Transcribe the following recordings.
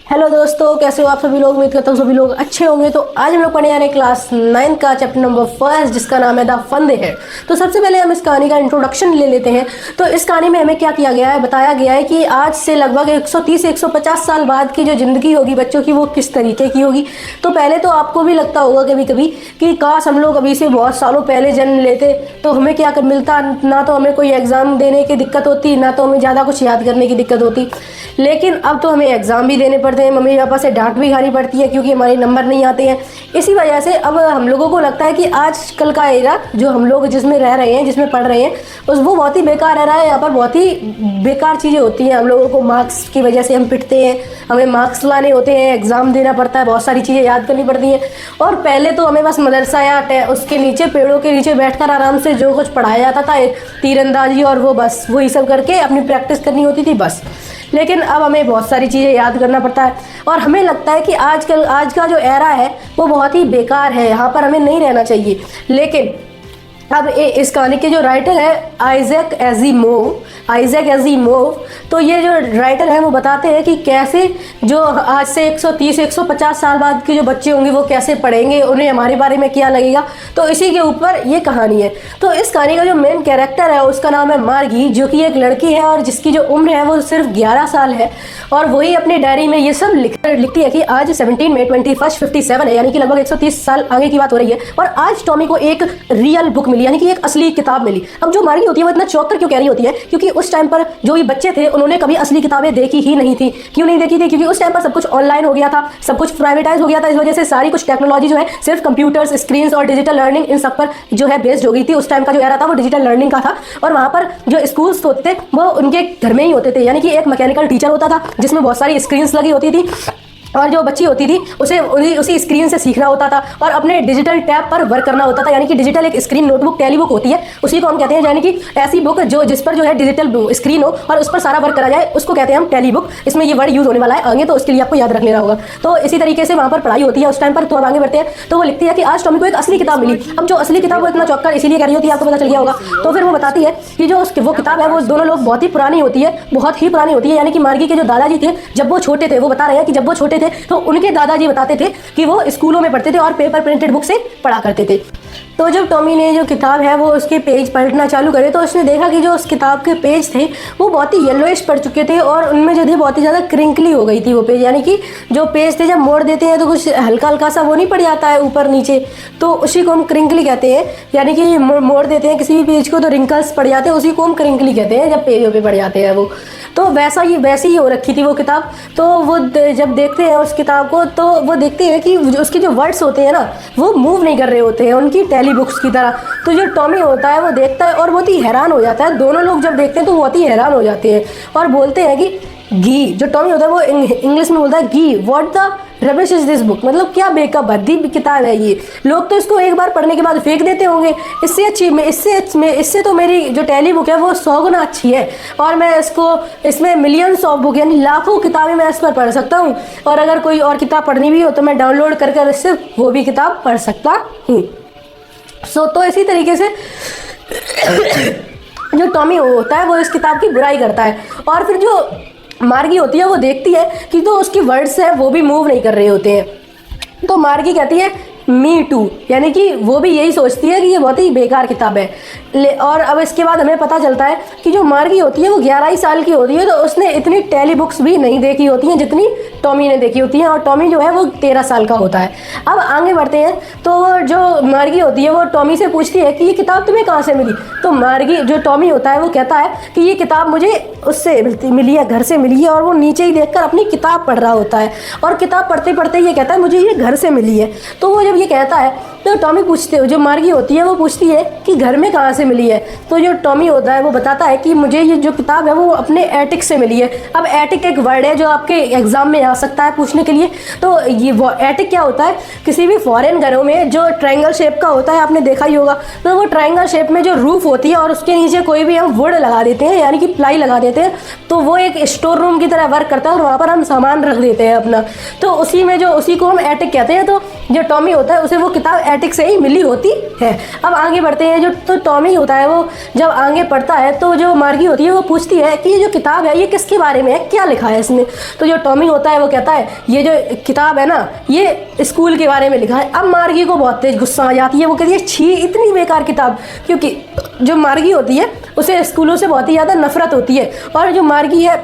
Hello दोस्तों, कैसे हो आप सभी लोग। उम्मीद करता हूँ सभी लोग अच्छे होंगे। तो आज हम लोग पढ़ने जा रहे हैं क्लास 9 का चैप्टर नंबर 1 जिसका नाम है द फंदे है। तो सबसे पहले हम इस कहानी का इंट्रोडक्शन ले लेते हैं। तो इस कहानी में हमें क्या किया गया है, बताया गया है कि आज से लगभग 130 से 150 साल बाद की जो ज़िंदगी होगी बच्चों की वो किस तरीके की होगी। तो पहले तो आपको भी लगता होगा कभी कभी कि काश हम लोग अभी से बहुत सालों पहले जन्म लेते तो हमें क्या कर मिलता, ना तो हमें कोई एग्ज़ाम देने की दिक्कत होती, ना तो हमें ज़्यादा कुछ याद करने की दिक्कत होती। लेकिन अब तो हमें एग्ज़ाम भी देने पड़ते हैं, मम्मी पापा से डांट भी खानी पड़ती है क्योंकि हमारे नंबर नहीं आते हैं। इसी वजह से अब हम लोगों को लगता है कि आजकल का एरा जो हम लोग जिसमें रह रहे हैं, जिसमें पढ़ रहे हैं, उस वो बहुत ही बेकार रह रहा है। यहाँ पर बहुत ही बेकार चीज़ें होती हैं। हम लोगों को मार्क्स की वजह से हम पिटते हैं, हमें मार्क्स लाने होते हैं, एग्ज़ाम देना पड़ता है, बहुत सारी चीज़ें याद करनी पड़ती हैं। और पहले तो हमें बस मदरसा या उसके नीचे पेड़ों के नीचे बैठकर आराम से जो कुछ पढ़ाया जाता था, तीरंदाजी और वो बस वही सब करके अपनी प्रैक्टिस करनी होती थी बस। लेकिन अब हमें बहुत सारी चीज़ें याद करना पड़ता है और हमें लगता है कि आज का जो एरा है वो बहुत ही बेकार है, यहाँ पर हमें नहीं रहना चाहिए। लेकिन अब इस कहानी के जो राइटर है आइजैक एज़िमोव, तो ये जो राइटर है वो बताते हैं कि कैसे जो आज से 130 से 150 साल बाद के जो बच्चे होंगे वो कैसे पढ़ेंगे, उन्हें हमारे बारे में क्या लगेगा। तो इसी के ऊपर ये कहानी है। तो इस कहानी का जो मेन कैरेक्टर है उसका नाम है मार्गी, जो कि एक लड़की है और जिसकी जो उम्र है वो सिर्फ 11 साल है। और वही अपनी डायरी में ये सब लिखती है कि आज 17 मई 2157 है, यानी कि लगभग 130 साल आगे की बात हो रही है। और आज टॉमी को एक रियल बुक मिली, यानी कि एक असली किताब मिली। अब जो मार्गी होती है वो इतना चौंक कर क्यों कह रही होती है, क्योंकि उस टाइम पर जो भी बच्चे थे उन्होंने कभी असली किताबें देखी ही नहीं थी। क्यों नहीं देखी थी? क्योंकि उस टाइम पर सब कुछ ऑनलाइन हो गया था, सब कुछ प्राइवेटाइज हो गया था। इस वजह से सारी कुछ टेक्नोलॉजी जो है सिर्फ कंप्यूटर्स, स्क्रीन्स और डिजिटल लर्निंग इन सब पर जो है बेस्ड हो गई थी। उस टाइम का जो एरा था वो डिजिटल लर्निंग का था और वहाँ पर जो स्कूल्स होते थे वो उनके घर में ही होते थे, यानी कि एक मैकेनिकल टीचर होता था जिसमें बहुत सारी स्क्रीन्स लगी होती थी और जो बच्ची होती थी उसे उसी स्क्रीन से सीखना होता था और अपने डिजिटल टैब पर वर्क करना होता था। यानी कि डिजिटल एक स्क्रीन नोटबुक टेली बुक होती है, उसी को हम कहते हैं, यानी कि ऐसी बुक जो जिस पर जो है डिजिटल स्क्रीन हो और उस पर सारा वर्क करा जाए, उसको कहते हैं हम टेली बुक। इसमें ये वर्ड यूज होने वाला है आगे, तो उसके लिए आपको याद रख लेना होगा। तो इसी तरीके से वहाँ पर पढ़ाई होती है उस टाइम पर। तो अब आगे बढ़ते हैं। तो वो लिखती है कि आज टॉमी को एक असली किताब मिली। अब जो असली किताब वो इतना चौंक कर इसीलिए कह रही होती है, आपको पता चल गया होगा। तो फिर वो बताती है कि जो वो किताब है वो दोनों लोग बहुत ही पुरानी होती है, बहुत ही पुरानी होती है। यानी कि मार्गी के जो दादाजी थे जब वो छोटे थे, वो बता रहे हैं कि जब वो छोटे थे तो उनके दादाजी बताते थे कि वो स्कूलों में पढ़ते थे और पेपर प्रिंटेड बुक से पढ़ा करते थे। तो जब टॉमी ने जो किताब है वो उसके पेज पलटना चालू करे तो उसने देखा कि जो उस किताब के पेज थे वो बहुत ही येलोइश पड़ चुके थे और उनमें जो थे बहुत ही ज़्यादा क्रिंकली हो गई थी वो पेज। यानी कि जो पेज थे जब मोड़ देते हैं तो कुछ हल्का हल्का सा वो नहीं पड़ जाता है ऊपर नीचे, तो उसी को हम क्रिंकली कहते हैं। यानी कि मोड़ देते हैं किसी भी पेज को तो रिंकल्स पड़ जाते हैं, उसी को हम क्रिंकली कहते हैं जब पेजों पर पड़ जाते हैं वो। तो वैसी ही हो रखी थी वो किताब। तो वो जब देखते हैं उस किताब को तो वो देखते हैं कि उसके जो वर्ड्स होते हैं ना वो मूव नहीं कर रहे होते हैं उनकी टेली बुक्स की तरह। तो जो टॉमी होता है वो देखता है और बहुत ही हैरान हो जाता है। दोनों लोग जब देखते हैं तो बहुत ही हैरान हो जाते हैं और बोलते हैं कि गी, जो टॉमी होता है वो इंग्लिश में बोलता है गी, what the rubbish is this book, मतलब क्या बेकअप भद्दी किताब है ये। लोग तो इसको एक बार पढ़ने के बाद फेंक देते होंगे। इससे तो मेरी जो टेली बुक है वो 100 गुना अच्छी है और मैं इसमें मिलियंस ऑफ बुक यानी लाखों किताबें मैं इस पर पढ़ सकता हूँ। और अगर कोई और किताब पढ़नी भी हो तो मैं डाउनलोड कर इससे वो भी किताब पढ़ सकता हूँ। तो इसी तरीके से जो टॉमी होता है वो इस किताब की बुराई करता है और फिर जो मार्गी होती है वो देखती है कि जो उसके वर्ड्स हैं वो भी मूव नहीं कर रहे होते हैं। तो मार्गी कहती है मी टू, यानी कि वो भी यही सोचती है कि ये बहुत ही बेकार किताब है। और अब इसके बाद हमें पता चलता है कि जो मार्गी होती है वो 11 ही साल की होती है, तो उसने इतनी टेली बुक्स भी नहीं देखी होती हैं जितनी टॉमी ने देखी होती हैं और टॉमी जो है वो 13 साल का होता है। अब आगे बढ़ते हैं। तो जो मार्गी होती है वो टॉमी से पूछती है कि ये किताब तुम्हें कहाँ से मिली। तो मार्गी जो टॉमी होता है वो कहता है कि ये किताब मुझे उससे मिली है, घर से मिली है। और वो नीचे ही देखकर अपनी किताब पढ़ रहा होता है और किताब पढ़ते पढ़ते ये कहता है मुझे ये घर से मिली है। तो वो जब ये कहता है तो टॉमी जो मार्गी होती है वो पूछती है कि घर में कहाँ से मिली है। तो जो टॉमी होता है वो बताता है कि मुझे ये जो किताब है वो अपने एटिक से मिली है। अब एटिक एक वर्ड है जो आपके एग्जाम में आ सकता है पूछने के लिए। तो ये वो एटिक क्या होता है, किसी भी फॉरेन घरों में जो ट्रायंगल शेप का होता है, आपने देखा ही होगा। तो वो ट्रायंगल शेप में जो रूफ होती है और उसके नीचे कोई भी हम वुड लगा देते हैं, यानी कि प्लाई लगा देते हैं, तो वो एक स्टोर रूम की तरह वर्क करता है और वहाँ पर हम सामान रख देते हैं अपना। तो उसी को हम एटिक कहते हैं। तो जो टॉमी होता है उसे वो किताब एटिक से ही मिली होती है। अब आगे बढ़ते हैं। जो तो टॉमी होता है वो जब आगे पढ़ता है तो जो मार्गी होती है वो पूछती है कि ये जो किताब है ये किसके बारे में है, क्या लिखा है इसमें। तो जो टॉमी होता है वो कहता है ये जो किताब है ना ये स्कूल के बारे में लिखा है। अब मार्गी को बहुत तेज गुस्सा आ जाती है, वो कहती है छी इतनी बेकार किताब, क्योंकि जो मार्गी होती है उसे स्कूलों से बहुत ही ज़्यादा नफरत होती है। और जो मार्गी है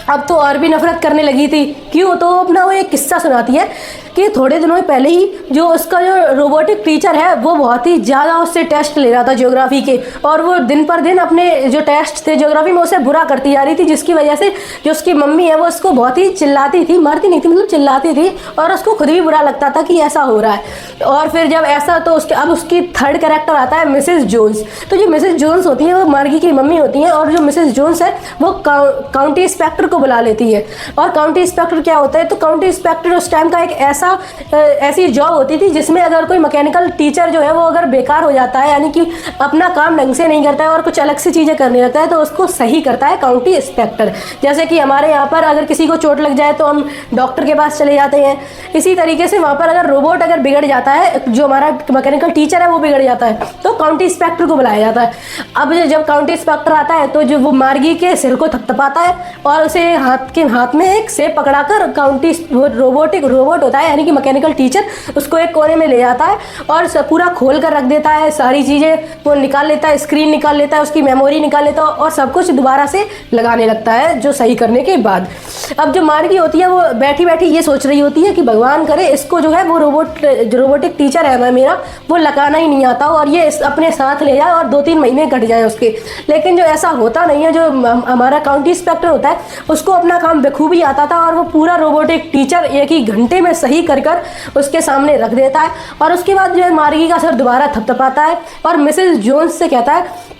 अब तो और भी नफरत करने लगी थी। क्यों? तो अपना वो एक किस्सा सुनाती है कि थोड़े दिनों पहले ही जो उसका जो रोबोटिक टीचर है वो बहुत ही ज़्यादा उससे टेस्ट ले रहा था ज्योग्राफी के, और वो दिन पर दिन अपने जो टेस्ट थे ज्योग्राफी में उसे बुरा करती जा रही थी, जिसकी वजह से जो उसकी मम्मी है वो उसको बहुत ही चिल्लाती थी, मारती नहीं थी मतलब चिल्लाती थी, और उसको खुद भी बुरा लगता था कि ऐसा हो रहा है। और फिर जब ऐसा तो उसके अब उसकी थर्ड कैरेक्टर आता है मिसेस जोन्स। तो जो मिसेस जोन्स होती है वो मार्गी की मम्मी होती हैं, और जो मिसेस जोन्स है वो काउंटी इंस्पेक्टर को बुला लेती है। और काउंटी इंस्पेक्टर क्या होता है? तो काउंटी इंस्पेक्टर उस टाइम का एक ऐसी जॉब होती थी जिसमें अगर कोई मैकेनिकल टीचर जो है वो अगर बेकार हो जाता है, यानी कि अपना काम ढंग से नहीं करता है और कुछ अलग सी चीज़ें करने लगता है, तो उसको सही करता है काउंटी इंस्पेक्टर। जैसे कि हमारे यहाँ पर अगर किसी को चोट लग जाए तो हम डॉक्टर के पास चले जाते हैं, इसी तरीके से वहाँ पर अगर रोबोट अगर बिगड़ जाता है, जो हमारा मैकेनिकल टीचर है वो बिगड़ जाता है, तो काउंटी इंस्पेक्टर को बुलाया जाता है। अब जब काउंटी इंस्पेक्टर आता है तो जो वो मार्गी के सिर को थपथपाता है और उसे हाथ में एक सेब पकड़ाकर काउंटी रोबोट होता है यानी कि मैकेनिकल टीचर उसको एक कोने में ले जाता है और पूरा खोल कर रख देता है, सारी चीज़ें वो निकाल लेता है, स्क्रीन निकाल लेता है, उसकी मेमोरी निकाल लेता है और सब कुछ दोबारा से लगाने लगता है जो सही करने के बाद। अब जो मार्गी होती है वो बैठी बैठी ये सोच रही होती है कि भगवान करे इसको जो है वो रोबोटिक टीचर है मेरा वो लगाना ही नहीं आता और ये अपने साथ ले जाए और 2-3 महीने कट जाए उसके। लेकिन जो ऐसा होता नहीं है, जो हमारा काउंटी इंस्पेक्टर होता है उसको अपना काम बखूबी आता था और वो पूरा रोबोटिक टीचर एक ही घंटे में सही कर उसके सामने रख देता है। और उसके बाद जो है मार्गी का सर दोबारा थपथपाता है और मिसेस जोन्स से कहता है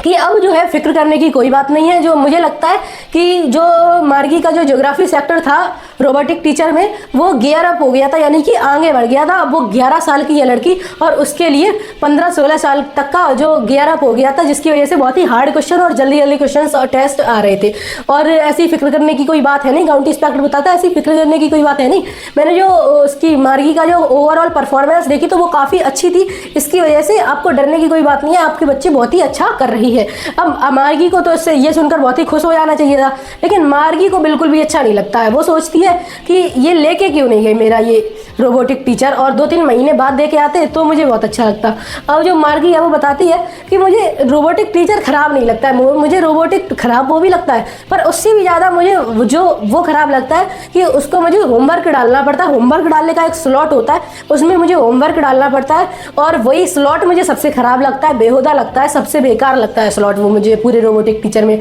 कि अब जो है फिक्र करने की कोई बात नहीं है। जो मुझे लगता है कि जो मार्गी का जो ज्योग्राफी सेक्टर था रोबोटिक टीचर में वो गियर अप हो गया था, यानी कि आगे बढ़ गया था। अब वो 11 साल की है लड़की और उसके लिए 15-16 साल तक का जो गियर अप हो गया था, जिसकी वजह से बहुत ही हार्ड क्वेश्चन और जल्दी क्वेश्चन और टेस्ट आ रहे थे। और ऐसी फिक्र करने की कोई बात है नहीं, काउंटी इंस्पेक्टर बताता है ऐसी फिक्र करने की कोई बात है नहीं। मैंने जो उसकी मार्गी का जो ओवरऑल परफॉर्मेंस देखी तो वो काफ़ी अच्छी थी, इसकी वजह से आपको डरने की कोई बात नहीं है, आपके बच्चे बहुत ही अच्छा कर रही है। अब मार्गी को तो इससे ये सुनकर बहुत ही खुश हो जाना चाहिए था, लेकिन मार्गी को बिल्कुल भी अच्छा नहीं लगता है। वो सोचती है कि ये लेके क्यों नहीं गई मेरा ये रोबोटिक टीचर, और 2-3 महीने बाद दे के आते तो मुझे बहुत अच्छा लगता। अब जो मार्गी है वो बताती है कि मुझे रोबोटिक टीचर ख़राब नहीं लगता है, मुझे रोबोटिक ख़राब वो भी लगता है, पर उससे भी ज़्यादा मुझे जो वो ख़राब लगता है कि उसको मुझे होमवर्क डालना पड़ता है। होमवर्क डालने का एक स्लॉट होता है, उसमें मुझे होमवर्क डालना पड़ता है और वही स्लॉट मुझे सबसे ख़राब लगता है, बेहुदा लगता है, सबसे बेकार लगता है स्लॉट वो मुझे पूरे रोबोटिक टीचर में।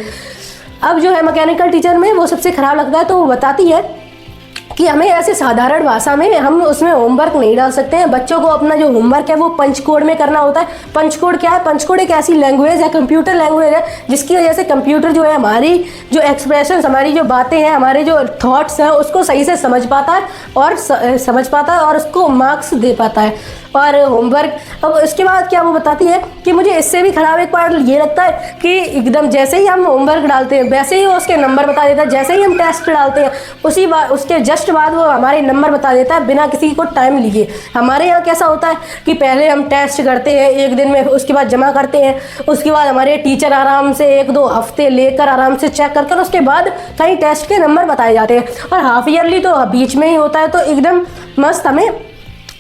अब जो है मैकेनिकल टीचर में वो सबसे ख़राब लगता है, तो वो बताती है कि हमें ऐसे साधारण भाषा में हम उसमें होमवर्क नहीं डाल सकते हैं। बच्चों को अपना जो होमवर्क है वो पंच कोड में करना होता है। पंच कोड क्या है? पंच कोड एक ऐसी लैंग्वेज है, कंप्यूटर लैंग्वेज है, जिसकी वजह से कंप्यूटर जो है हमारी जो एक्सप्रेशन, हमारी जो बातें हैं, हमारे जो थॉट्स हैं उसको सही से समझ पाता है और उसको मार्क्स दे पाता है। और होमवर्क, अब उसके बाद क्या वो बताती है कि मुझे इससे भी ख़राब एक पार्ट ये लगता है कि एकदम जैसे ही हम होमवर्क डालते हैं वैसे ही वो उसके नंबर बता देता है, जैसे ही हम टेस्ट डालते हैं उसके जस्ट बाद वो हमारे नंबर बता देता है बिना किसी को टाइम लिए। हमारे यहाँ कैसा होता है कि पहले हम टेस्ट करते हैं एक दिन में, उसके बाद जमा करते हैं, उसके बाद हमारे टीचर आराम से 1-2 हफ्ते लेकर आराम से चेक कर उसके बाद कई टेस्ट के नंबर बताए जाते हैं। और हाफ ईयरली तो बीच में ही होता है, तो एकदम मस्त हमें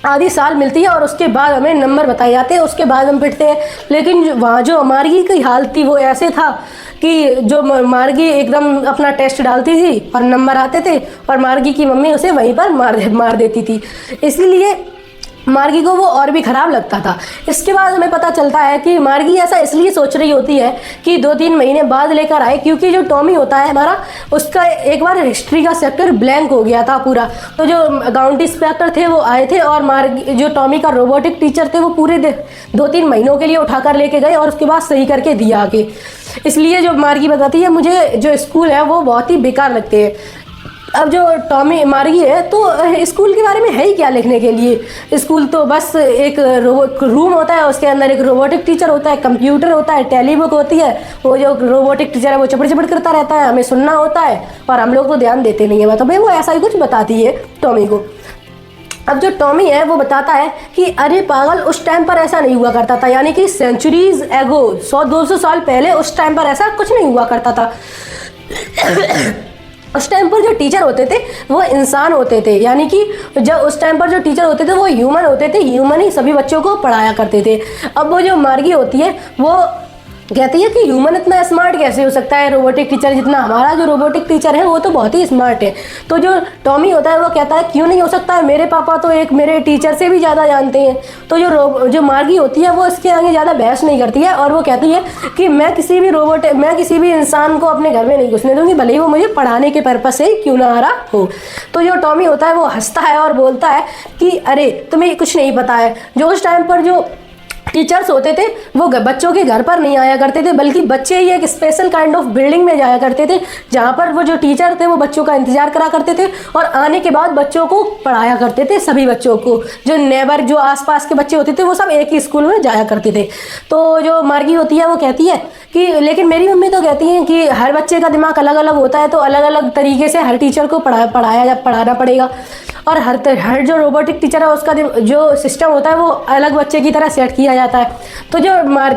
आधी साल मिलती है और उसके बाद हमें नंबर बताए जाते हैं, उसके बाद हम पिटते हैं। लेकिन वहाँ जो मार्गी की हालत थी वो ऐसे था कि जो मार्गी एकदम अपना टेस्ट डालती थी और नंबर आते थे और मार्गी की मम्मी उसे वहीं पर मार देती थी, इसलिए मार्गी को वो और भी ख़राब लगता था। इसके बाद हमें पता चलता है कि मार्गी ऐसा इसलिए सोच रही होती है कि 2-3 महीने बाद लेकर आए, क्योंकि जो टॉमी होता है हमारा उसका एक बार हिस्ट्री का सेक्टर ब्लैंक हो गया था पूरा। तो जो काउंटी इंस्पेक्टर थे वो आए थे और मार्गी जो टॉमी का रोबोटिक टीचर थे वो पूरे 2-3 महीनों के लिए उठाकर लेके गए और उसके बाद सही करके दिया आके। इसलिए जो मार्गी बताती है मुझे जो स्कूल है वो बहुत ही बेकार लगते हैं। अब जो टॉमी मार्गी है तो स्कूल के बारे में है ही क्या लिखने के लिए? स्कूल तो बस एक रूम होता है, उसके अंदर एक रोबोटिक टीचर होता है, कंप्यूटर होता है, टेलीबुक होती है, वो जो रोबोटिक टीचर है वो चपड़ करता रहता है, हमें सुनना होता है और हम लोग तो ध्यान देते नहीं है। मतलब वो ऐसा ही कुछ बताती है टॉमी को। अब जो टॉमी है वो बताता है कि अरे पागल, उस टाइम पर ऐसा नहीं हुआ करता था, यानी कि सेंचुरीज एगो, 100-200 साल पहले उस टाइम पर ऐसा कुछ नहीं हुआ करता था। उस टाइम पर जो टीचर होते थे वो इंसान होते थे, यानी कि जब उस टाइम पर जो टीचर होते थे वो ह्यूमन होते थे, ह्यूमन ही सभी बच्चों को पढ़ाया करते थे। अब वो जो मार्गी होती है वो कहती है कि ह्यूमन इतना स्मार्ट कैसे हो सकता है, रोबोटिक टीचर जितना, हमारा जो रोबोटिक टीचर है वो तो बहुत ही स्मार्ट है। तो जो टॉमी होता है वो कहता है क्यों नहीं हो सकता है, मेरे पापा तो एक मेरे टीचर से भी ज़्यादा जानते हैं। तो जो मार्गी होती है वो इसके आगे ज़्यादा बहस नहीं करती है और वो कहती है कि मैं किसी भी इंसान को अपने घर में नहीं घुसने दूंगी, भले ही वो मुझे पढ़ाने के पर्पज से क्यों ना आ रहा हो। तो जो टॉमी होता है वो हंसता है और बोलता है कि अरे तुम्हें कुछ नहीं पता है, जो उस टाइम पर जो टीचर्स होते थे वो बच्चों के घर पर नहीं आया करते थे, बल्कि बच्चे ही एक स्पेशल काइंड ऑफ बिल्डिंग में जाया करते थे, जहाँ पर वो जो टीचर थे वो बच्चों का इंतजार करा करते थे और आने के बाद बच्चों को पढ़ाया करते थे। सभी बच्चों को, जो नेबर जो आसपास के बच्चे होते थे वो सब एक ही स्कूल में जाया करते थे। तो जो मार्गी होती है वो कहती है कि लेकिन मेरी मम्मी तो कहती हैं कि हर बच्चे का दिमाग अलग अलग होता है, तो अलग अलग तरीके से हर टीचर को पढ़ाना पड़ेगा, और हर जो रोबोटिक टीचर है उसका जो सिस्टम होता है वो अलग बच्चे की तरह सेट किया जाता है। तो जो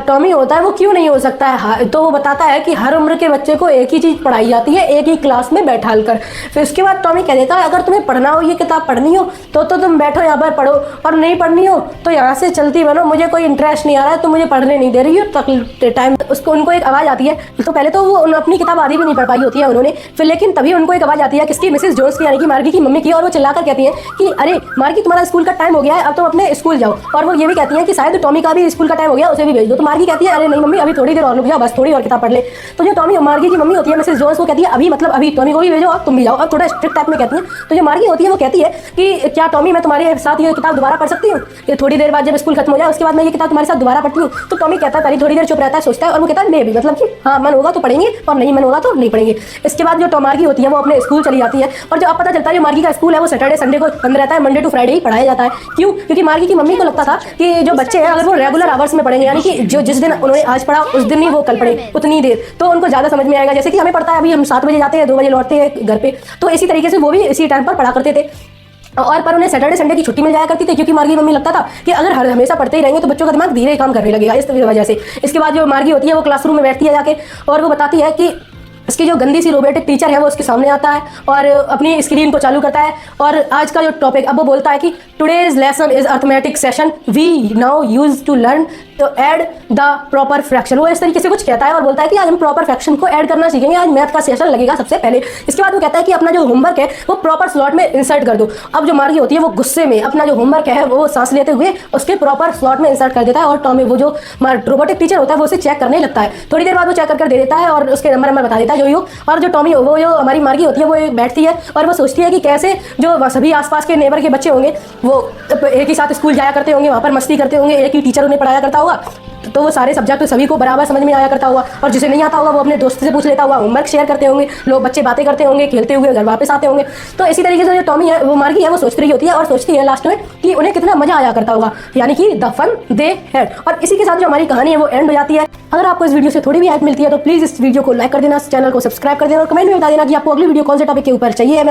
टॉमी होता है वो क्यों नहीं हो सकता है, तो वो बताता है कि हर उम्र के बच्चे को एक ही चीज़ पढ़ाई जाती है, एक ही क्लास में बैठाल कर। फिर उसके बाद टॉमी कह देता है अगर तुम्हें पढ़ना हो, ये किताब पढ़नी हो तो तुम बैठो यहाँ पर पढ़ो, और नहीं पढ़नी हो तो यहाँ से चलती बनो, मुझे कोई इंटरेस्ट नहीं आ रहा है, तुम मुझे पढ़ने नहीं दे रही हो टाइम। उसको उनको एक आवाज़ आती है, तो पहले तो वो अपनी किताब आधी भी नहीं पढ़ पाई होती है उन्होंने, फिर लेकिन तभी उनको एक आवाज़ आती है किसकी, मिसेस जोन्स की, यानी कि मार्गी की मम्मी की, और वो चिल्लाकर कहती है कि अरे मार्गी तुम्हारा स्कूल का टाइम हो गया है, अब तुम अपने स्कूल जाओ। और वो ये भी कहती है कि शायद टॉमी का भी स्कूल का टाइम हो गया, उसे भी भेज दो। तो मार्गी कहती है अरे नहीं मम्मी, अभी थोड़ी देर और रुक जाओ, बस थोड़ी और किताब पढ़ ले। तो जो टॉमी मार्गी की मम्मी होती है मिसेस जोन्स, वो कहती है अभी मतलब अभी टॉमी को भी भेजो और तुम भी जाओ, और थोड़ा स्ट्रिक्ट टाइप में कहती है। तो जो मार्गी होती है वो कहती है कि क्या टॉमी मैं तुम्हारे साथ ये किताब दोबारा पढ़ सकती हूँ, ये थोड़ी देर बाद जब स्कूल खत्म हो जाए उसके बाद मैं ये किताब तुम्हारे साथ दोबारा पढ़ती हूँ। तो टॉमी कहता है पहले थोड़ी देर चुप रहता है, सोचता है, और वो कहता है मैं भी, मतलब कि हाँ मन होगा तो पढ़ेंगे और नहीं मन होगा तो नहीं पढ़ेंगे। इसके बाद जो मार्गी होती है वो अपने स्कूल चली जाती है, और जो अब पता चलता है जो मार्गी का स्कूल है वो सैटरडे संडे को बंद रहता है, मंडे टू फ्राइडे ही पढ़ाया जाता है। क्यों? क्योंकि मार्गी की मम्मी को लगता था कि जो बच्चे हैं अगर वो रेगुलर आवर्स में पढ़ेंगे, यानी कि जो जिस दिन उन्होंने आज पढ़ा उस दिन ही वो कल पढ़े उतनी देर, तो उनको ज़्यादा समझ में आएगा। जैसे कि हमें पढ़ता है अभी हम 7 बजे जाते हैं, 2 बजे लौटते हैं घर पे, तो इसी तरीके से वो भी इसी टाइम पर पढ़ा करते थे। और पर उन्हें सैटरडे संडे की छुट्टी मिल जाया करती थी, क्योंकि मार्गी मम्मी लगता था कि अगर हमेशा पढ़ते ही रहेंगे तो बच्चों का दिमाग धीरे काम करने लगेगा, इस वजह से। इसके बाद जो मार्गी होती है वो क्लासरूम में बैठती है जाके, और वो बताती है कि इसकी जो गंदी सी रोबोटिक टीचर है वो उसके सामने आता है और अपनी स्क्रीन को चालू करता है, और आज का जो टॉपिक अब वो बोलता है कि today's lesson is arithmetic session, we now use to learn to add the proper fraction. वो इस तरीके से कुछ कहता है और बोलता है कि आज हम प्रॉपर फ्रैक्शन को ऐड करना सीखेंगे, आज मैथ का सेशन लगेगा सबसे पहले। इसके बाद वो कहता है कि अपना जो होमवर्क है वो प्रॉपर स्लॉट में इंसर्ट कर दो। अब जो मार्गी होती है वो गुस्से में अपना जो होमवर्क है वो सांस लेते हुए उसके प्रॉपर स्लॉट में इंसर्ट कर देता है, और टॉमी वो जो रोबोटिक टीचर होता है वो उसे चेक करने लगता है। थोड़ी देर बाद वो चेक करके दे देता है और उसके नंबर बता देता है जो ही हो। और जो टॉमी वो जो हमारी मार्गी होती है वो बैठती है और वो सोचती है कि कैसे जो सभी आसपास के नेबर के बच्चे होंगे वो एक ही साथ स्कूल जाया करते होंगे, वहाँ पर मस्ती करते होंगे, एक ही टीचर उन्हें पढ़ाया करता होगा, तो वो सारे सब्जेक्ट सभी को बराबर समझ में आया करता हुआ, और जिसे नहीं आता होगा वो अपने दोस्त से पूछ लेता हुआ, होमवर्क शेयर करते होंगे, लोग बच्चे बातें करते होंगे, खेलते हुए घर वापस आते होंगे। तो इसी तरीके से जो टॉमी है वो मार्गी है वो सोचती रही होती है और सोचती है लास्ट में कि उन्हें कितना मजा आया करता होगा, यानी कि द फन दे हैड। और इसी के साथ जो हमारी कहानी है वो एंड हो जाती है। अगर आपको इस वीडियो से थोड़ी भी हेल्प मिलती है तो प्लीज़ इस वीडियो को लाइक कर देना, चैनल को सब्सक्राइब कर देना, और कमेंट में बता देना कि आपको अगली वीडियो कौन से टॉपिक के ऊपर चाहिए।